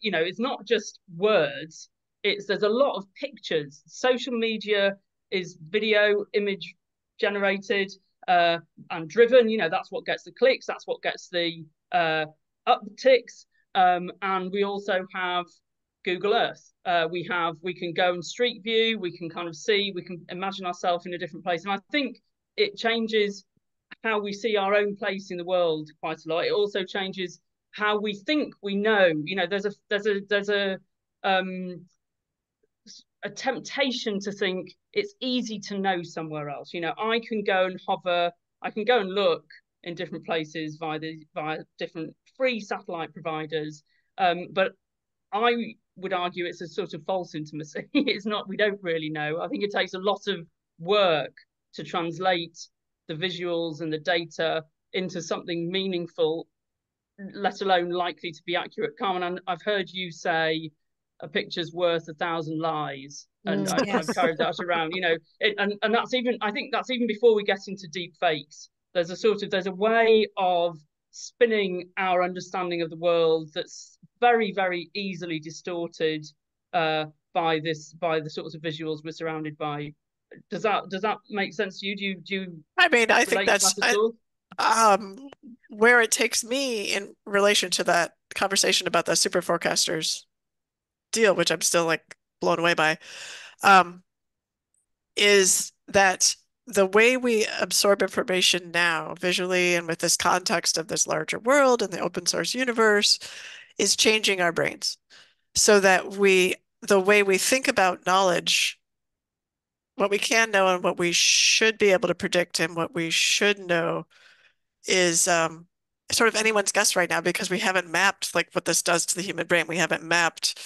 you know, it's not just words. There's a lot of pictures. Social media is video, image generated, and driven. You know, that's what gets the clicks. That's what gets the upticks. And we also have Google Earth. We can go and street view. We can kind of see. We can imagine ourselves in a different place. And I think it changes how we see our own place in the world quite a lot. It also changes how we think we know. You know, there's a temptation to think it's easy to know somewhere else. You know, I can go and hover, I can go and look in different places via different free satellite providers. But I would argue it's a sort of false intimacy. It's not, we don't really know. I think it takes a lot of work to translate the visuals and the data into something meaningful, let alone likely to be accurate. Carmen, I've heard you say a picture's worth 1,000 lies, and I've Yes. carried that around. You know, and that's even, I think that's even before we get into deep fakes. There's a way of spinning our understanding of the world that's very, very easily distorted by the sorts of visuals we're surrounded by. Does that make sense to you? Do you I mean, I think relate to that's that at all? um, where it takes me in relation to that conversation about the super forecasters deal, which I'm still like blown away by, um, is that the way we absorb information now, visually and with this context of this larger world and the open source universe, is changing our brains so that the way we think about knowledge, what we can know and what we should be able to predict and what we should know is sort of anyone's guess right now because we haven't mapped like what this does to the human brain. We haven't mapped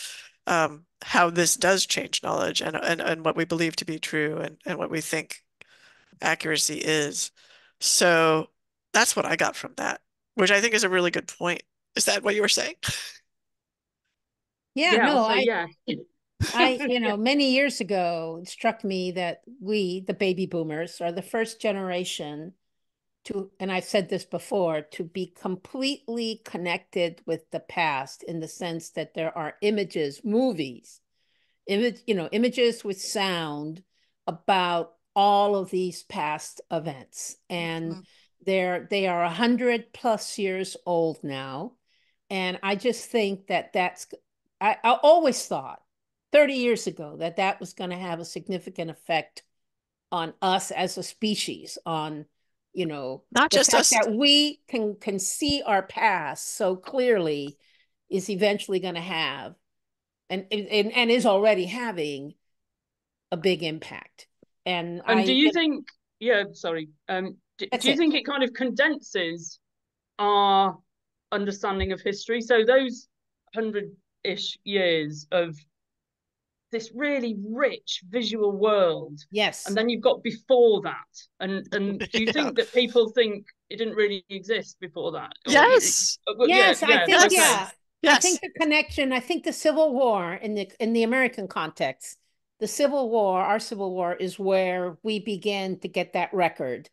how this does change knowledge and what we believe to be true and what we think accuracy is. So that's what I got from that, which I think is a really good point. Is that what you were saying? Yeah, Yeah, I'll no, say yeah. many years ago, it struck me that we, the baby boomers, are the first generation to, and I've said this before, to be completely connected with the past in the sense that there are images, movies, images with sound about all of these past events. And Mhm. they are 100+ years old now. And I just think that I always thought 30 years ago that that was going to have a significant effect on us as a species, on, Not the just fact us. that we can see our past so clearly is eventually going to have and is already having a big impact. And And do I, you think, yeah, sorry, that's do you it. think it kind of condenses our understanding of history? So those 100-ish years of this really rich visual world, and Yes. then you've got before that, and do you Yeah. think that people think it didn't really exist before that, or Yes. yeah, Yes, I yeah, think, okay, yeah. Yes. I think Yes. the connection, I think the Civil War in the American context, the Civil War, our Civil War is where we began to get that record